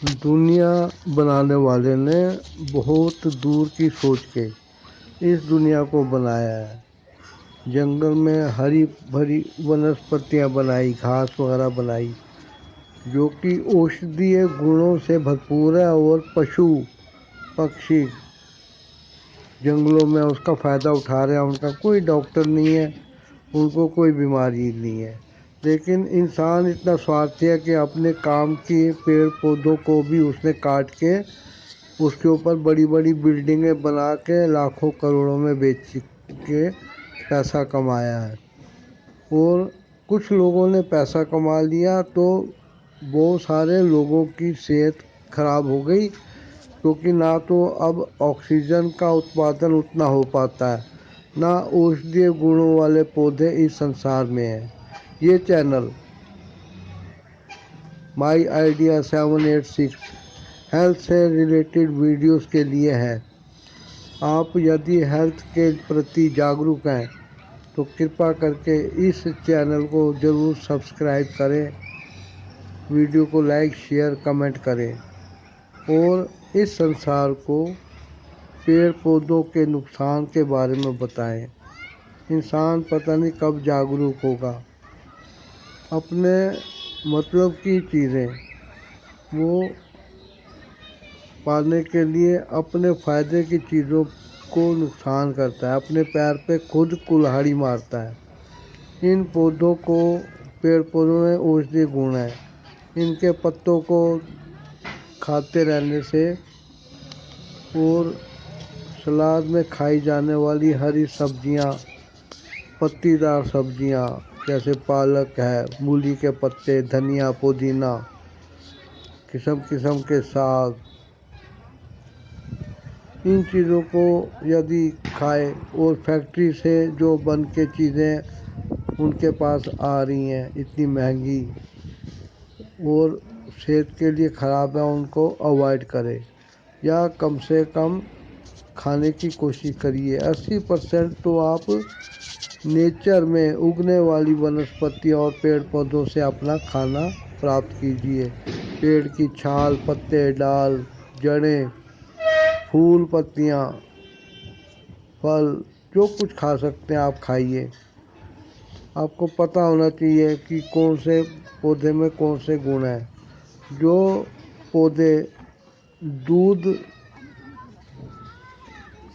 دنیا بنانے والے نے بہت دور کی سوچ کے اس دنیا کو بنایا ہے۔ جنگل میں ہری بھری ونسپتیاں بنائی، گھاس وغیرہ بنائی جو کہ اوشدھیہ گنوں سے بھرپور ہے، اور پشو پکشی جنگلوں میں اس کا فائدہ اٹھا رہے ہیں۔ ان کا کوئی ڈاکٹر نہیں ہے، ان کو کوئی بیماری نہیں ہے، لیکن انسان اتنا سوارتھی ہے کہ اپنے کام کی پیڑ پودوں کو بھی اس نے کاٹ کے اس کے اوپر بڑی بڑی بلڈنگیں بنا کے لاکھوں کروڑوں میں بیچ کے پیسہ کمایا ہے۔ اور کچھ لوگوں نے پیسہ کما لیا تو بہت سارے لوگوں کی صحت خراب ہو گئی، کیونکہ نہ تو اب آکسیجن کا اتپادن اتنا ہو پاتا ہے، نہ اوشدھیہ گنوں والے پودے اس سنسار میں ہیں۔ یہ چینل مائی آئیڈیا 786 ہیلتھ سے ریلیٹڈ ویڈیوز کے لیے ہے۔ آپ یدی ہیلتھ کے پرتی جاگروک ہیں تو کرپا کر کے اس چینل کو ضرور سبسکرائب کریں، ویڈیو کو لائک شیئر کمنٹ کریں، اور اس سنسار کو پیڑ پودوں کے نقصان کے بارے میں بتائیں۔ انسان پتہ نہیں کب جاگروک ہوگا۔ اپنے مطلب کی چیزیں وہ پانے کے لیے اپنے فائدے کی چیزوں کو نقصان کرتا ہے، اپنے پیر پہ خود کلہاڑی مارتا ہے۔ ان پودوں کو پیڑ پودوں میں اوشدھی گن ہے۔ ان کے پتوں کو کھاتے رہنے سے اور سلاد میں کھائی جانے والی ہری سبزیاں، پتی دار سبزیاں جیسے پالک ہے، مولی کے پتے، دھنیا، پودینہ، قسم قسم کے ساگ، ان چیزوں کو یدی کھائے، اور فیکٹری سے جو بن کے چیزیں ان کے پاس آ رہی ہیں اتنی مہنگی اور صحت کے لیے خراب ہے، ان کو اوائڈ کرے، یا کم سے کم کھانے کی کوشش کریے۔ 80% تو آپ نیچر میں اگنے والی ونسپتی اور پیڑ پودوں سے اپنا کھانا پراپت کیجیے۔ پیڑ کی چھال، پتے، ڈال، جڑیں، پھول، پتیاں، پھل، جو کچھ کھا سکتے ہیں آپ کھائیے۔ آپ کو پتہ ہونا چاہیے کہ کون سے پودے میں کون سے گن ہیں۔ جو پودے دودھ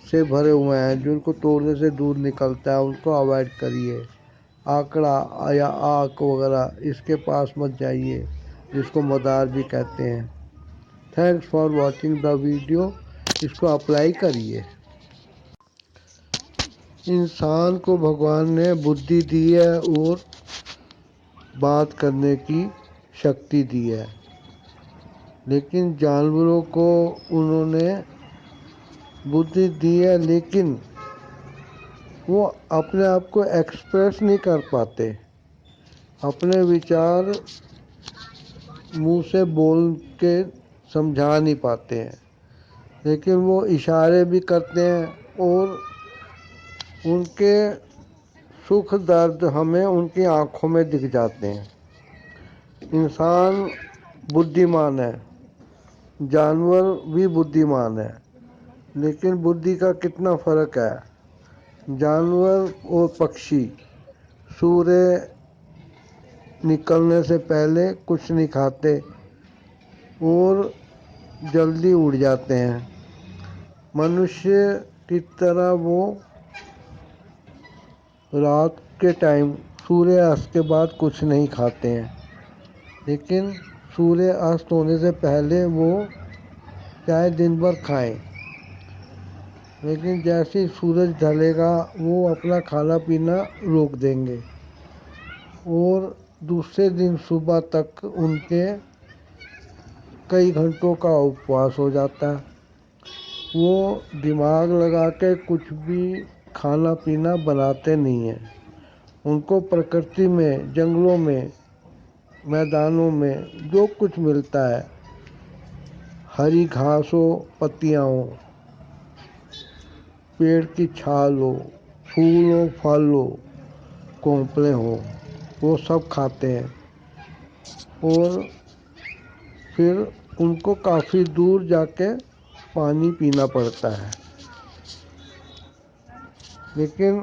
سے بھرے ہوئے ہیں، جن کو توڑنے سے دودھ نکلتا ہے، ان کو اوائڈ کریے۔ آکڑا یا آک وغیرہ اس کے پاس مت جائیے، جس کو مدار بھی کہتے ہیں۔ Thanks for watching the video. اس کو اپلائی کریے۔ انسان کو بھگوان نے بدھی دی ہے اور بات کرنے کی شکتی دی ہے، لیکن جانوروں کو انہوں نے بدھی دی ہے، لیکن وہ اپنے آپ کو ایکسپریس نہیں کر پاتے، اپنے وچار منہ سے بول کے سمجھا نہیں پاتے ہیں، لیکن وہ اشارے بھی کرتے ہیں، اور ان کے سکھ درد ہمیں ان کی آنکھوں میں دکھ جاتے ہیں۔ انسان بدھیمان ہے، جانور بھی بدھیمان ہے، لیکن بدھی کا کتنا فرق ہے۔ جانور اور پکشی سورج نکلنے سے پہلے کچھ نہیں کھاتے اور جلدی اڑ جاتے ہیں۔ منشیہ کی طرح وہ رات کے ٹائم سورج است کے بعد کچھ نہیں کھاتے ہیں، لیکن سورج است ہونے سے پہلے وہ چاہے دن بھر کھائیں، لیکن جیسے ہی سورج ڈھلے گا وہ اپنا کھانا پینا روک دیں گے، اور دوسرے دن صبح تک ان کے کئی گھنٹوں کا اپواس ہو جاتا ہے۔ وہ دماغ لگا کے کچھ بھی کھانا پینا بناتے نہیں ہیں۔ ان کو پرکرتی میں، جنگلوں میں، میدانوں میں جو کچھ ملتا ہے، ہری گھاس ہو، پتیاں ہو، پیڑ کی چھال ہو، پھول ہو، پھل ہو، کونپلیں ہو، وہ سب کھاتے ہیں، اور پھر ان کو کافی دور جا کے پانی پینا پڑتا ہے، لیکن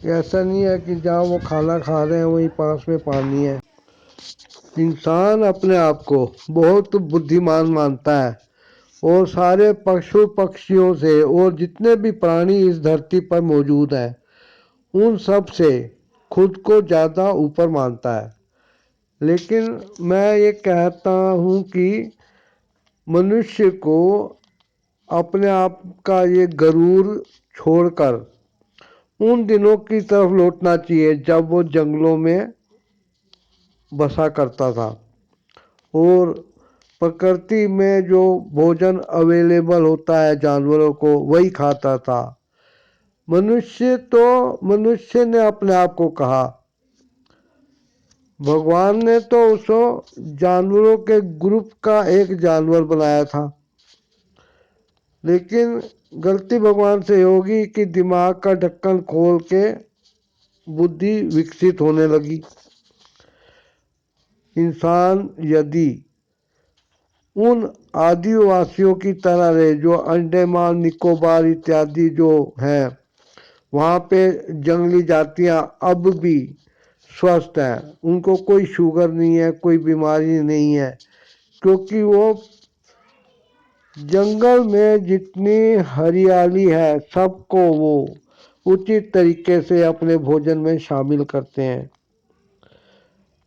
ایسا نہیں ہے کہ جہاں وہ کھانا کھا رہے ہیں وہیں پاس میں پانی ہے۔ انسان اپنے آپ کو بہت بدھیمان مانتا ہے اور سارے پشو پکشیوں سے اور جتنے بھی پرانی اس دھرتی پر موجود ہیں ان سب سے خود کو زیادہ اوپر مانتا ہے، لیکن میں یہ کہتا ہوں کہ منشیہ کو اپنے آپ کا یہ غرور چھوڑ کر ان دنوں کی طرف لوٹنا چاہیے جب وہ جنگلوں میں بسا کرتا تھا اور پرکرتی میں جو بھوجن اویلیبل ہوتا ہے جانوروں کو وہی کھاتا تھا۔ منشیہ نے اپنے آپ کو کہا، بھگوان نے تو اس جانوروں کے گروپ کا ایک جانور بنایا تھا، لیکن غلطی بھگوان سے ہوگی کہ دماغ کا ڈھکن کھول کے بدھی وکست ہونے لگی۔ انسان یدی ان آدی واسیوں کی طرح رہے جو انڈیمان نکوبار اتیادی جو ہیں وہاں پہ جنگلی جاتیاں اب بھی سوستھ ہیں، ان کو کوئی شوگر نہیں ہے، کوئی بیماری نہیں ہے، کیونکہ وہ جنگل میں جتنی ہریالی ہے سب کو وہ اچت طریقے سے اپنے بھوجن میں شامل کرتے ہیں۔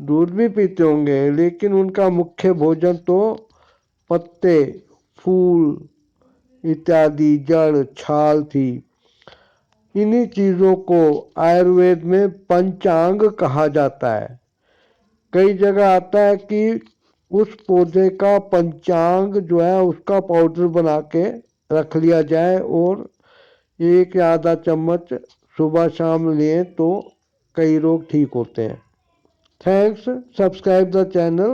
دودھ بھی پیتے ہوں گے، لیکن ان کا مکھیہ بھوجن تو پتے، پھول اتیادی، جڑ، چھال تھی۔ انہی چیزوں کو آیوروید میں پنچانگ کہا جاتا ہے۔ کئی جگہ آتا ہے کہ اس پودے کا پنچانگ جو ہے اس کا پاؤڈر بنا کے رکھ لیا جائے اور 1 یا آدھا چمچ صبح شام لیں تو کئی روگ ٹھیک ہوتے ہیں۔ Thanks, subscribe the channel.